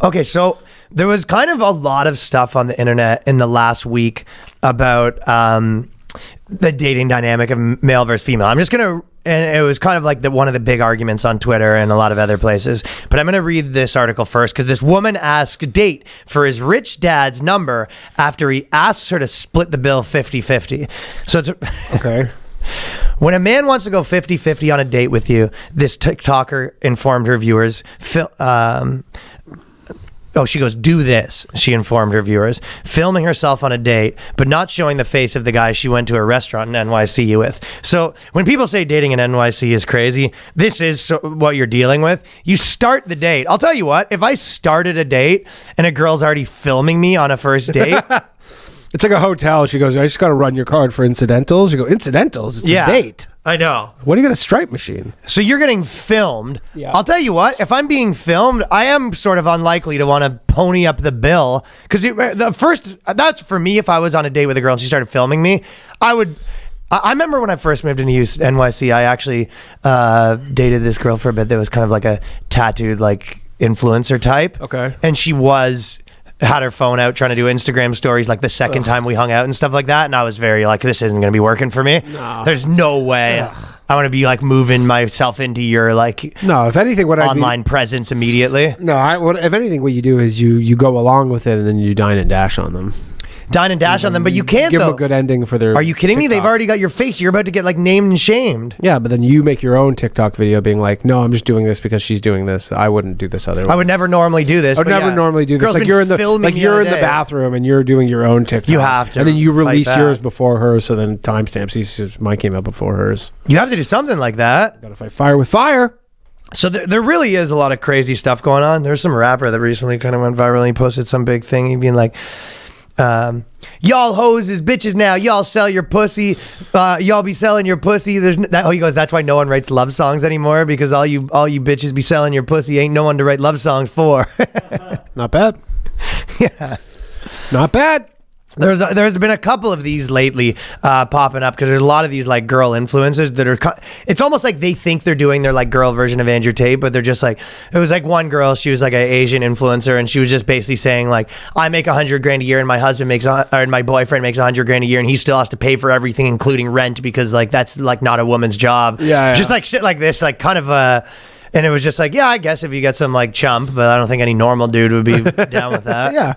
Okay, so there was kind of a lot of stuff on the internet in the last week about the dating dynamic of male versus female. I'm just going to, and it was kind of like one of the big arguments on Twitter and a lot of other places, but I'm going to read this article first because this woman asked a date for his rich dad's number after he asks her to split the bill 50-50. So it's... Okay. When a man wants to go 50-50 on a date with you, this TikToker informed her viewers, she goes, do this, she informed her viewers, filming herself on a date, but not showing the face of the guy she went to a restaurant in NYC with. So when people say dating in NYC is crazy, this is what you're dealing with. You start the date. I'll tell you what, if I started a date and a girl's already filming me on a first date... It's like a hotel. She goes, I just got to run your card for incidentals. You go, incidentals? It's a date. I know. What do you got, a Stripe machine? So you're getting filmed. Yeah. I'll tell you what, if I'm being filmed, I am sort of unlikely to want to pony up the bill. Because that's for me, if I was on a date with a girl and she started filming me, I remember when I first moved into NYC, I actually dated this girl for a bit that was kind of like a tattooed like influencer type. Okay. And she had her phone out trying to do Instagram stories like the second time we hung out and stuff like that, and I was very like, this isn't going to be working for me. No. There's no way I want to be like moving myself into your like if anything, what online presence immediately. No, if anything, what you do is you go along with it and then you dine and dash on them. Dine and dash on them, but you can't give them a good ending for their... Are you kidding TikTok. me? They've already got your face. You're about to get like named and shamed. Yeah, but then you make your own TikTok video being like, no, I'm just doing this because she's doing this. I wouldn't do this otherwise. I would never normally do this. I would never normally do this. Girl's like been you're in the filming you're in the bathroom and you're doing your own TikTok. You have to. And then you release fight yours back. before hers, so then timestamps. Mine came out before hers. You have to do something like that. Gotta fight fire with fire. So there really is a lot of crazy stuff going on. There's some rapper that recently kind of went viral. He posted some big thing. He'd been like, y'all hoes is bitches now. Y'all sell your pussy. Y'all be selling your pussy. He goes, that's why no one writes love songs anymore, because all you bitches be selling your pussy. Ain't no one to write love songs for. Not bad. Yeah. Not bad. There's been a couple of these lately popping up because there's a lot of these like girl influencers that are it's almost like they think they're doing their like girl version of Andrew Tate, but they're just like, it was like one girl, she was like an Asian influencer, and she was just basically saying like, I make $100,000 a year and my husband makes or my boyfriend makes $100,000 a year and he still has to pay for everything including rent because like that's like not a woman's job. Yeah. Just like shit like this, like kind of and it was just like, yeah, I guess if you get some like chump, but I don't think any normal dude would be down with that. Yeah.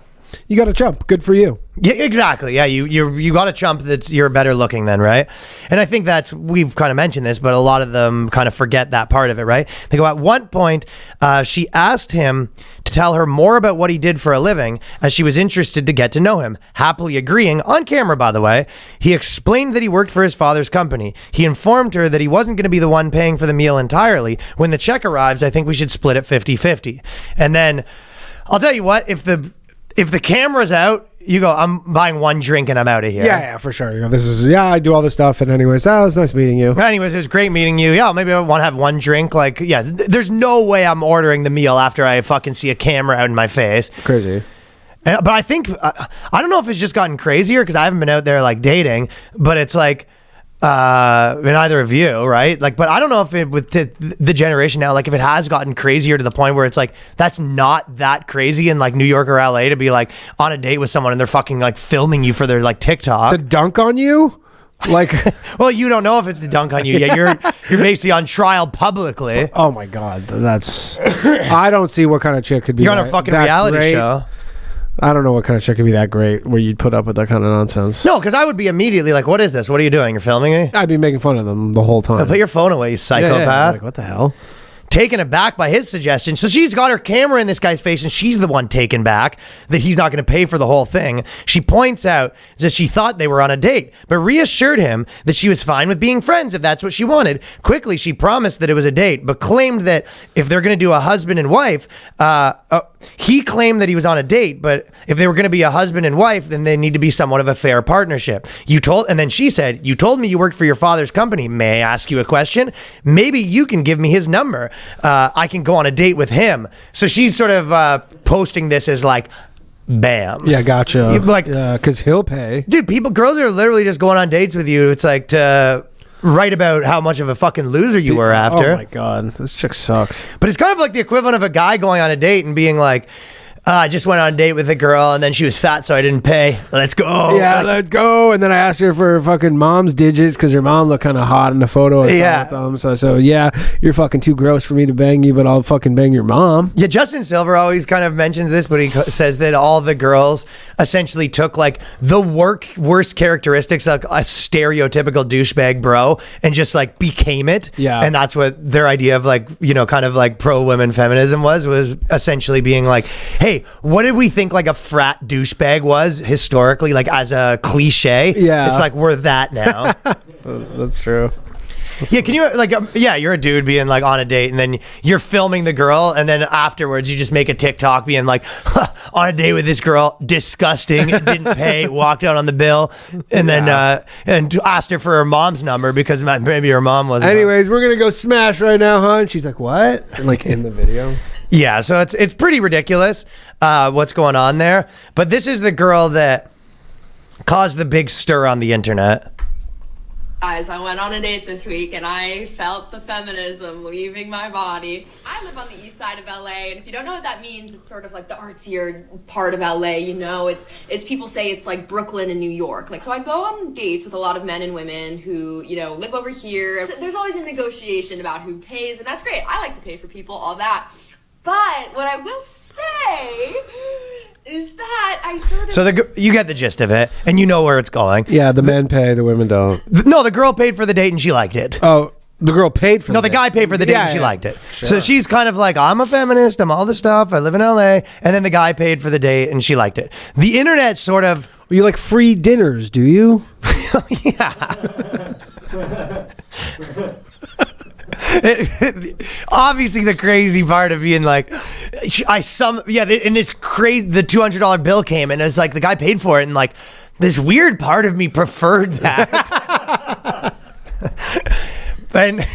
You got a chump. Good for you. Yeah, exactly. Yeah, you got a chump you're better looking than, right? And I think we've kind of mentioned this, but a lot of them kind of forget that part of it, right? They go, at one point, she asked him to tell her more about what he did for a living as she was interested to get to know him. Happily agreeing, on camera, by the way, he explained that he worked for his father's company. He informed her that he wasn't going to be the one paying for the meal entirely. When the check arrives, I think we should split it 50-50. And then, I'll tell you what, if the camera's out, you go, I'm buying one drink and I'm out of here. Yeah, for sure. You know, I do all this stuff. And anyways, it was nice meeting you. Anyways, it was great meeting you. Yeah, maybe I want to have one drink. Like, yeah, there's no way I'm ordering the meal after I fucking see a camera out in my face. Crazy. But I think, I don't know if it's just gotten crazier because I haven't been out there like dating, but it's like, in either of you, right? Like, but I don't know if with the generation now, like if it has gotten crazier to the point where it's like, that's not that crazy in like New York or LA to be like on a date with someone and they're fucking like filming you for their like TikTok. To dunk on you? Like, well, you don't know if it's to dunk on you yet. You're basically on trial publicly. Oh my God. That's, I don't see what kind of chick could be. You're on a fucking reality great. show. I don't know what kind of chick could be that great where you'd put up with that kind of nonsense. No, because I would be immediately like, what is this? What are you doing? You're filming me? I'd be making fun of them the whole time. Put your phone away, you psychopath. Yeah. Like, what the hell? Taken aback by his suggestion. So she's got her camera in this guy's face and she's the one taken back that he's not going to pay for the whole thing. She points out that she thought they were on a date, but reassured him that she was fine with being friends if that's what she wanted. Quickly, she promised that it was a date, but claimed that if they're going to do a husband and wife, he claimed that he was on a date, but if they were going to be a husband and wife, then they need to be somewhat of a fair partnership. And then she said, you told me you worked for your father's company. May I ask you a question? Maybe you can give me his number. I can go on a date with him. So she's sort of posting this as like, bam. Yeah, gotcha. Like, because he'll pay. Dude, girls are literally just going on dates with you. It's like to write about how much of a fucking loser you were after. Oh my God, this chick sucks. But it's kind of like the equivalent of a guy going on a date and being like, I just went on a date with a girl and then she was fat, so I didn't pay. Let's go. Yeah, let's go. And then I asked her for her fucking mom's digits because her mom looked kind of hot in the photo. Yeah. With them. So yeah, you're fucking too gross for me to bang you, but I'll fucking bang your mom. Yeah, Justin Silver always kind of mentions this, but he says that all the girls essentially took like the worst characteristics of a stereotypical douchebag bro and just like became it. Yeah. And that's what their idea of like, you know, kind of like pro-women feminism was essentially being like, hey, what did we think like a frat douchebag was historically, like as a cliche? Yeah. It's like we're that now. That's true. Yeah, can you like you're a dude being like on a date and then you're filming the girl and then afterwards you just make a TikTok being like on a date with this girl, disgusting, didn't pay, walked out on the bill, and then and asked her for her mom's number because maybe her mom wasn't. Anyways, we're gonna go smash right now, huh? And she's like, "What?" And like in the video. Yeah, so it's pretty ridiculous what's going on there. But this is the girl that caused the big stir on the internet. Guys, I went on a date this week and I felt the feminism leaving my body. I live on the east side of LA, and if you don't know what that means, it's sort of like the artsier part of LA, you know? It's people say it's like Brooklyn and New York. Like, so I go on dates with a lot of men and women who, you know, live over here. There's always a negotiation about who pays, and that's great. I like to pay for people, all that. But what I will say is that I sort of... So you get the gist of it, and you know where it's going. Yeah, the men pay, the women don't. No, the girl paid for the date and she liked it. Oh, the girl paid for the guy paid for the date and she liked it. Sure. So she's kind of like, I'm a feminist, I'm all this stuff, I live in LA, and then the guy paid for the date and she liked it. The internet sort of... You like free dinners, do you? Yeah. Obviously the crazy part of being like and this crazy, the $200 bill came and it's like the guy paid for it and like this weird part of me preferred that. And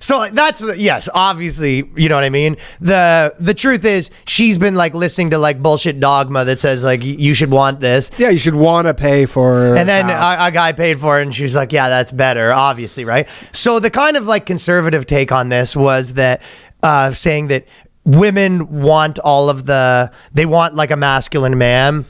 so that's yes, obviously, you know what I mean? The truth is she's been like listening to like bullshit dogma that says like you should want this. Yeah, you should want to pay for. And then a guy paid for it and she's like, yeah, that's better, obviously, right? So the kind of like conservative take on this was that saying that women want they want like a masculine man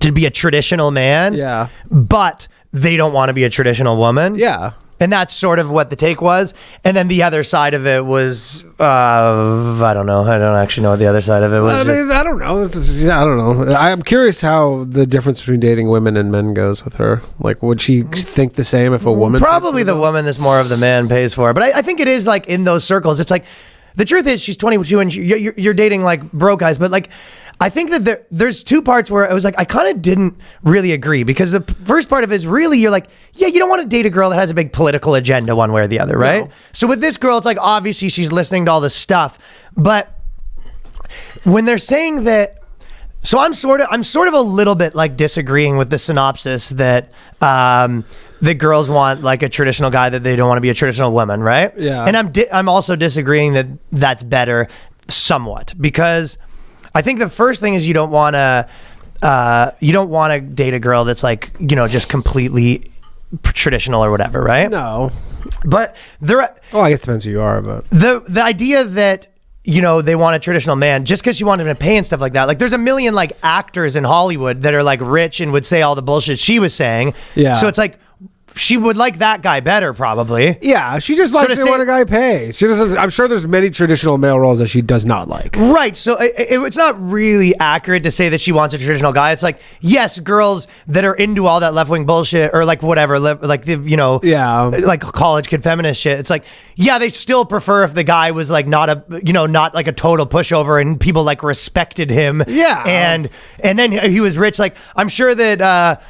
to be a traditional man. Yeah. But they don't want to be a traditional woman. Yeah. And that's sort of what the take was. And then the other side of it was, I don't know. I don't actually know what the other side of it was. I don't know. I don't know. I'm curious how the difference between dating women and men goes with her. Like, would she think the same if a woman? Probably the woman that's more of the man pays for. But I think it is like in those circles. It's like, the truth is she's 22 and you're dating like broke guys. But like, I think that there's two parts where it was like, I kind of didn't really agree because the first part of it is really, you're like, yeah, you don't want to date a girl that has a big political agenda one way or the other, right? No. So with this girl, it's like, obviously she's listening to all this stuff, but when they're saying that, so I'm sort of a little bit like disagreeing with the synopsis that, the girls want like a traditional guy, that they don't want to be a traditional woman, right? Yeah. And I'm also disagreeing that that's better somewhat because I think the first thing is you don't want to date a girl that's like, you know, just completely traditional or whatever, right? No. But I guess it depends who you are, but the idea that, you know, they want a traditional man just because you want him to pay and stuff like that. Like there's a million like actors in Hollywood that are like rich and would say all the bullshit she was saying. Yeah. So it's like, she would like that guy better, probably. Yeah, she just likes it when a guy pays. She doesn't. I'm sure there's many traditional male roles that she does not like. Right. So it's not really accurate to say that she wants a traditional guy. It's like, yes, girls that are into all that left wing bullshit or like whatever, like you know, yeah, like college kid feminist shit. It's like, yeah, they still prefer if the guy was like not like a total pushover and people like respected him. Yeah, and then he was rich. Like I'm sure that.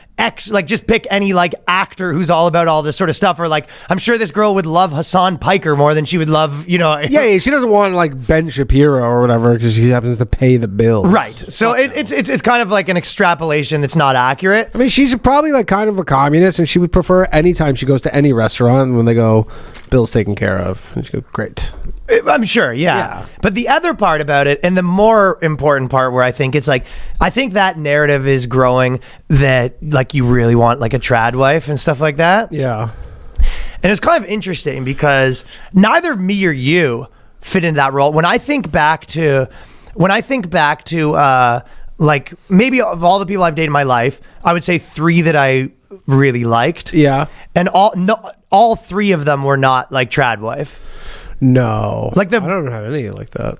Like just pick any like actor who's all about all this sort of stuff, or like I'm sure this girl would love Hassan Piker more than she would love, you know. Yeah, she doesn't want like Ben Shapiro or whatever because he happens to pay the bills. Right. So it's kind of like an extrapolation that's not accurate. I mean, she's probably like kind of a communist, and she would prefer anytime she goes to any restaurant when they go, bill's taken care of, and she goes, great. I'm sure, yeah. But the other part about it, and the more important part where I think it's like, I think that narrative is growing that like you really want like a trad wife and stuff like that. Yeah. And it's kind of interesting because neither me or you fit into that role. When I think back to when I think back to like maybe of all the people I've dated in my life, I would say 3 that I really liked. Yeah. And all 3 of them were not like tradwife. No. Like I don't have any like that.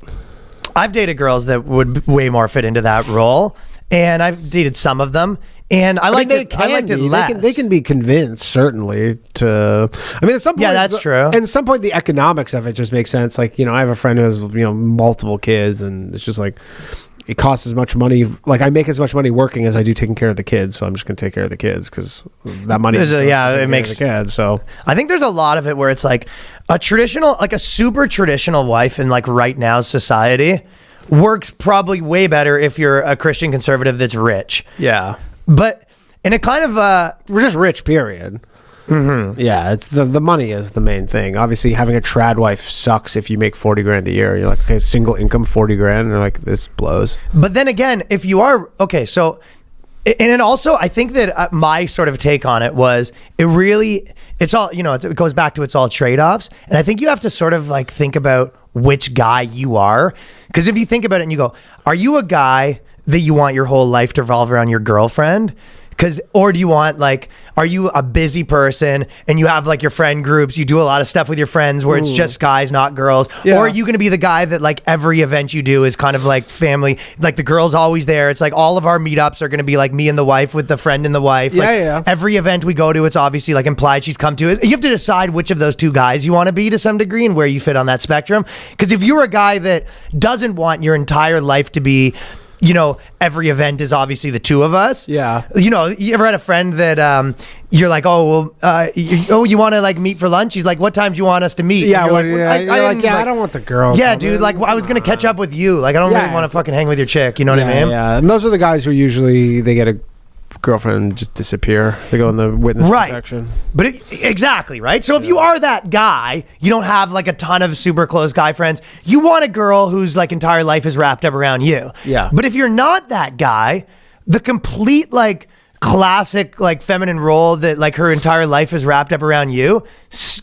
I've dated girls that would way more fit into that role, and I've dated some of them, and I liked it less. They can be convinced, certainly. I mean, at some point, yeah, that's true. And at some point, the economics of it just makes sense. Like, I have a friend who has multiple kids, and it's just like it costs as much money. Like, I make as much money working as I do taking care of the kids, so I'm just going to take care of the kids because that money. It makes the kids. So I think there's a lot of it where it's like a super traditional wife in like right now society works probably way better if you're a Christian conservative that's rich. yeah, But in a kind of we're just rich. Period. Mm-hmm. Yeah, it's the money is the main thing. Obviously, having a trad wife sucks if you make $40,000 a year. You're like, okay, single income $40,000, and they're like, this blows. But then again, if you are okay, so and then also I think that my sort of take on it was it's all it goes back to it's all trade-offs, and I think you have to sort of like think about which guy you are, because if you think about it and you go, are you a guy that you want your whole life to revolve around your girlfriend? Or do you want are you a busy person and you have like your friend groups, you do a lot of stuff with your friends where it's just guys, not girls? Yeah. Or are you going to be the guy that like every event you do is kind of like family, like the girl's always there. It's like all of our meetups are going to be like me and the wife with the friend and the wife. Yeah. Every event we go to, it's obviously like implied she's come to it. You have to decide which of those 2 guys you want to be to some degree and where you fit on that spectrum. Because if you're a guy that doesn't want your entire life to be, every event is obviously the 2 of us. Yeah. You ever had a friend that you're like, you want to like meet for lunch? He's like, what time do you want us to meet? Yeah. I don't want the girl. Yeah, dude. Like, I was gonna catch up with you. Like, I don't really want to fucking hang with your chick. You know what I mean? Yeah. And those are the guys who usually they get a girlfriend and just disappear. They go in the witness protection. But exactly, right? So if you are that guy, you don't have like a ton of super close guy friends. You want a girl whose like entire life is wrapped up around you. Yeah. But if you're not that guy, the complete like classic like feminine role that like her entire life is wrapped up around you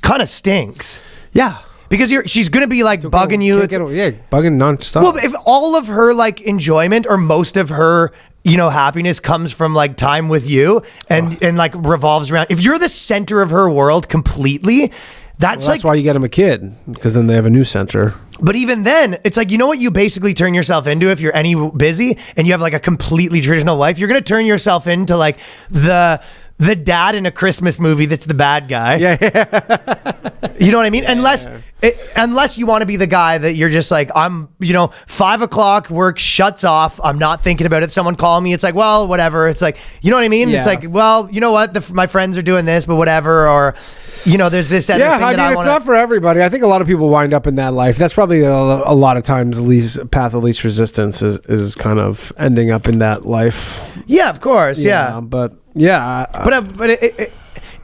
kind of stinks. Yeah. Because she's gonna be like bugging you. Bugging nonstop. Well, if all of her like enjoyment or most of her happiness comes from like time with you and like revolves around, if you're the center of her world completely, that's why you get them a kid, because then they have a new center. But even then, it's like, what you basically turn yourself into if you're any busy and you have like a completely traditional wife, you're going to turn yourself into like the dad in a Christmas movie that's the bad guy. Yeah. You know what I mean? Unless you want to be the guy that you're just like, I'm, 5 o'clock work shuts off. I'm not thinking about it. Someone call me. It's like, well, whatever. It's like, you know what I mean? Yeah. It's like, well, you know what? My friends are doing this, but whatever. Or, there's this other thing that I it's not for everybody. I think a lot of people wind up in that life. That's probably a lot of times the path of least resistance is kind of ending up in that life. Yeah, of course. Yeah. But yeah.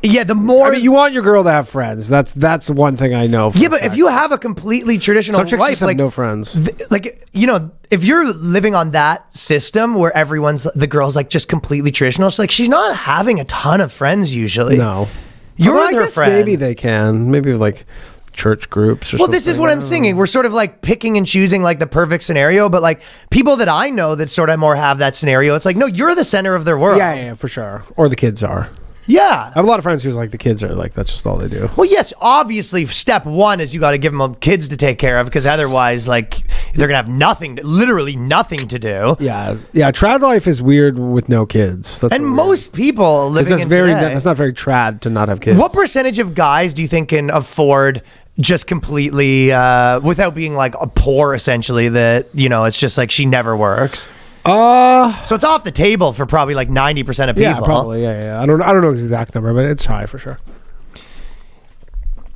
The more you want your girl to have friends. That's one thing I know. But if you have a completely traditional some chicks wife, just have no friends. If you're living on that system where the girl's like just completely traditional, it's like she's not having a ton of friends usually. No, you're with her friend. Maybe they can. Maybe like church groups or something. Well, this is what I'm saying. We're sort of like picking and choosing like the perfect scenario, but like people that I know that sort of more have that scenario, it's like, no, you're the center of their world. Yeah, for sure. Or the kids are. Yeah. I have a lot of friends who's like the kids are like, that's just all they do. Well, yes, obviously step 1 is you got to give them kids to take care of, because otherwise like they're going to have literally nothing to do. Yeah. Yeah. Trad life is weird with no kids. And most people living in today, today, that's not very trad to not have kids. What percentage of guys do you think can afford just completely, without being like a poor essentially, that, it's just like she never works? So it's off the table for probably like 90% of people. Yeah, probably. Yeah. I don't know the exact number, but it's high for sure.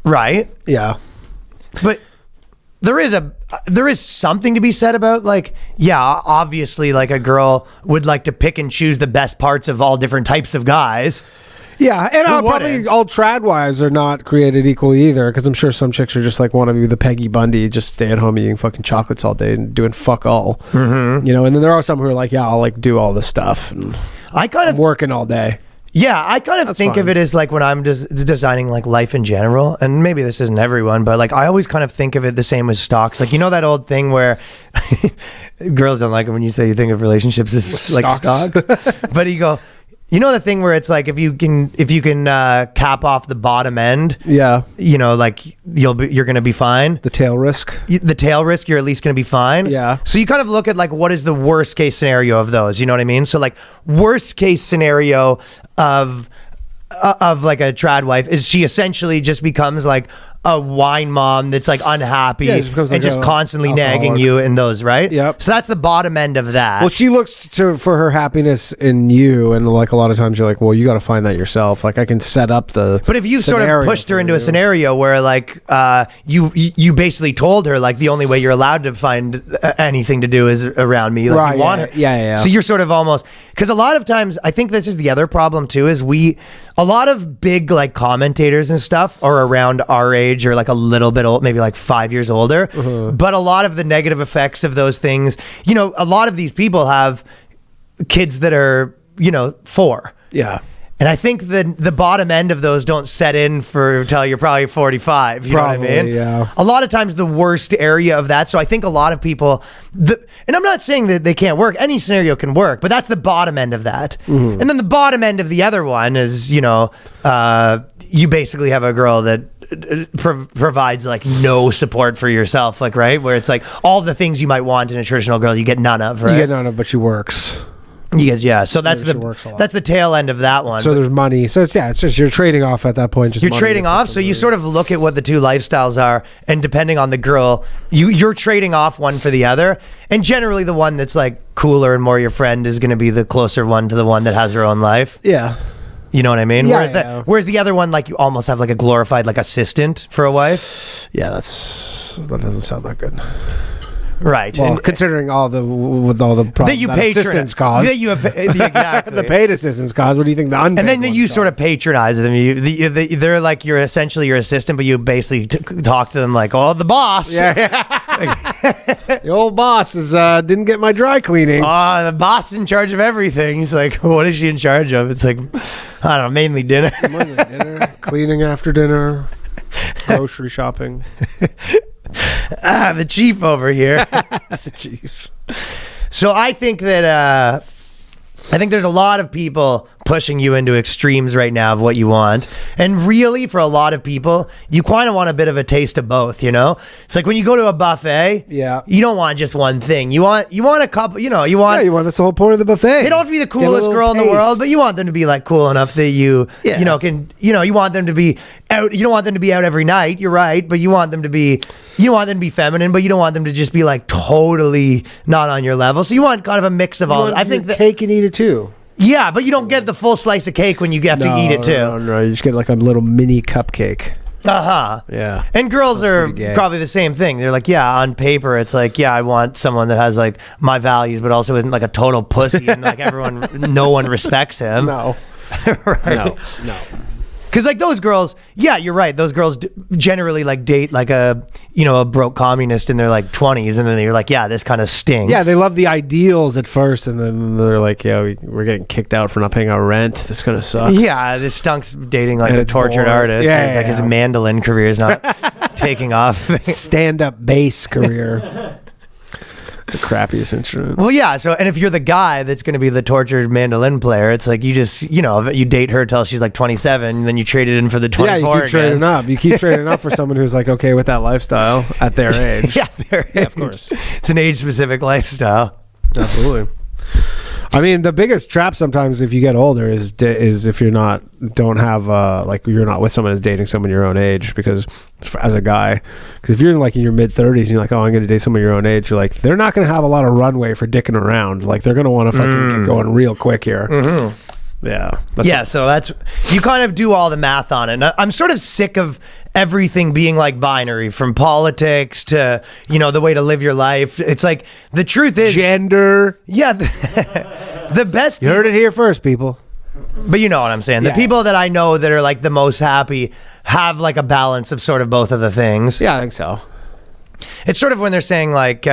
Right? Yeah. But there is something to be said about like, yeah, obviously like a girl would like to pick and choose the best parts of all different types of guys. Yeah, and probably all trad wives are not created equally either, because I'm sure some chicks are just like want to be the Peggy Bundy, just stay at home eating fucking chocolates all day and doing fuck all. Mm-hmm. And then there are some who are like, yeah, I'll like do all this stuff and I'm working all day. Yeah, I kind of think of fine. it as like when I'm just designing like life in general, and maybe this isn't everyone, but like I always kind of think of it the same as stocks. Like, you know that old thing where girls don't like it when you say you think of relationships as like stocks, but you go, you know the thing where it's like if you can cap off the bottom end, Yeah. you know, like you're gonna be fine. The tail risk. The tail risk, you're at least going to be fine. Yeah. So you kind of look at like what is the worst case scenario of those, you know what I mean? So like worst case scenario of like a trad wife is she essentially just becomes like a wine mom that's like unhappy Yeah, it just becomes and like just a constantly nagging alcoholic. you in those, right? Yep. So that's the bottom end of that. Well, she looks for her happiness in you, and like a lot of times you're like, well, you got to find that yourself. Like I can set up the. But if you sort of scenario pushed her for into a you. scenario where like you basically told her like the only way you're allowed to find anything to do is around me, like Right, you want yeah, her. yeah. So you're sort of almost, because a lot of times I think this is the other problem too, is a lot of big like commentators and stuff are around our age or like a little bit old, maybe like 5 years older. But a lot of the negative effects of those things, you know, a lot of these people have kids that are, you know, 4. Yeah. And I think the bottom end of those don't set in for until you're probably 45. You know what I mean? Probably, yeah. A lot of times the worst area of that. So I think a lot of people, and I'm not saying that they can't work. Any scenario can work, but that's the bottom end of that. Mm-hmm. And then the bottom end of the other one is, you know, you basically have a girl that provides like no support for yourself, like, right? Where it's like all the things you might want in a traditional girl, you get none of, right? You get none of, but she works. So that's She works a lot. that's the tail end of that one. So there's money. So it's just you're trading off at that point. Just You're money trading for off, so you somebody. sort of look at what the two lifestyles are, and depending on the girl, you're trading off one for the other. And generally, the one that's like cooler and more your friend is going to be the closer one to the one that has her own life. Yeah. You know what I mean? Yeah, Whereas the other one, like you almost have like a glorified like assistant for a wife. Yeah, that doesn't sound that good. Right. Well, And- considering all the problems that you assistants cause, That you exactly. the paid assistants cause. What do you think the unpaid? And then you ones sort cause? of patronize them. They're like you're essentially your assistant, but you basically talk to them like, "Oh, the boss." Yeah. The old boss didn't get my dry cleaning. Oh, the boss is in charge of everything. He's like, what is she in charge of? It's like, I don't know, mainly dinner. Monday dinner, cleaning after dinner, grocery shopping. The chief over here. The chief. So I think that there's a lot of people pushing you into extremes right now of what you want. And really, for a lot of people, you kind of want a bit of a taste of both, you know? It's like when you go to a buffet, Yeah. you don't want just one thing. You want a couple, you know, you want... Yeah, you want that's the whole point of the buffet. They don't have to be the Get a coolest little girl in the taste. world, but you want them to be like cool enough that you Yeah. you want them to be out. You don't want them to be out every night. You're right, but you want them to be feminine, but you don't want them to just be like totally not on your level. So you want kind of a mix of You all. want I your think that cake and eat it too. yeah, but you don't get the full slice of cake when you have to eat it too. No, you just get like a little mini cupcake. Yeah. And girls are pretty gay. probably the same thing. They're like, yeah, on paper, it's like, yeah, I want someone that has like my values, but also isn't like a total pussy and like no one respects him. No. Right? No. Because like those girls, yeah, you're right. Those girls generally like date like a broke communist in their like 20s, and then you're like, yeah, this kind of stinks. Yeah, they love the ideals at first, and then they're like, yeah, we're getting kicked out for not paying our rent. This kind of sucks. Yeah, this stunks dating like And a it's tortured boring. artist. Yeah, He's like his yeah. mandolin career is not taking off. Stand-up bass career. It's the crappiest instrument. Well, yeah. So, and if you're the guy that's going to be the tortured mandolin player, it's like you just, you date her till she's like 27, and then you trade it in for the 24 Yeah, you keep trading again. up. You keep trading up for someone who's like okay with that lifestyle at their age. Yeah, of course. It's an age-specific lifestyle. Absolutely. I mean, the biggest trap sometimes if you get older is if you're not you're not with someone who's dating someone your own age, because as a guy, because if you're in your mid 30s and you're like, oh, I'm going to date someone your own age, you're like, they're not going to have a lot of runway for dicking around. Like they're going to want to fucking get going real quick here. Mm-hmm. Yeah. So that's, you kind of do all the math on it. And I'm sort of sick of everything being like binary, from politics to, the way to live your life. It's like, the truth is, Gender. yeah, the best, You heard it here first, people. but you know what I'm saying. The Yeah. people that I know that are like the most happy have like a balance of sort of both of the things. Yeah, I think so. It's sort of when they're saying like,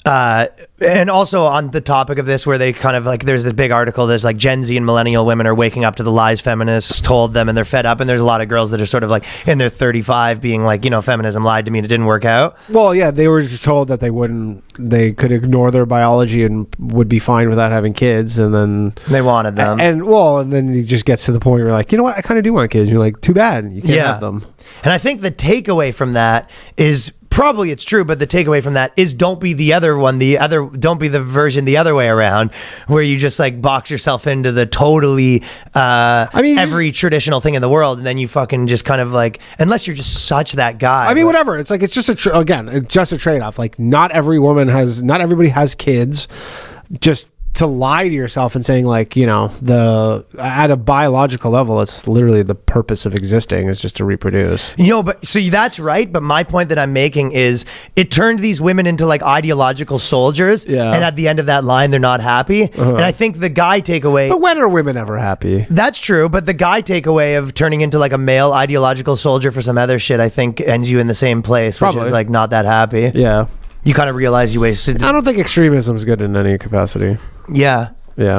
And also on the topic of this, where they kind of like, there's this big article, there's like Gen Z and millennial women are waking up to the lies feminists told them and they're fed up. And there's a lot of girls that are sort of like in their 35 being like, feminism lied to me and it didn't work out. Well, yeah, they were just told that they could ignore their biology and would be fine without having kids. And then they wanted them. And then it just gets to the point where you're like, you know what? I kind of do want kids. And you're like, too bad. You can't have them. And I think the takeaway from that is, probably it's true, but the takeaway from that is don't be the other one, don't be the version the other way around, where you just like box yourself into the totally, every traditional thing in the world, and then you fucking just kind of like, unless you're just such that guy. I mean, whatever. It's like, it's just it's just a trade-off. Like, not everybody has kids. Just to lie to yourself and saying like, at a biological level, it's literally the purpose of existing is just to reproduce. But so that's right. But my point that I'm making is it turned these women into like ideological soldiers. Yeah. And at the end of that line, they're not happy. And I think the guy takeaway. But when are women ever happy? That's true. But the guy takeaway of turning into like a male ideological soldier for some other shit, I think ends you in the same place, which is like not that happy. Yeah. You kind of realize you wasted. I don't think extremism is good in any capacity. Yeah.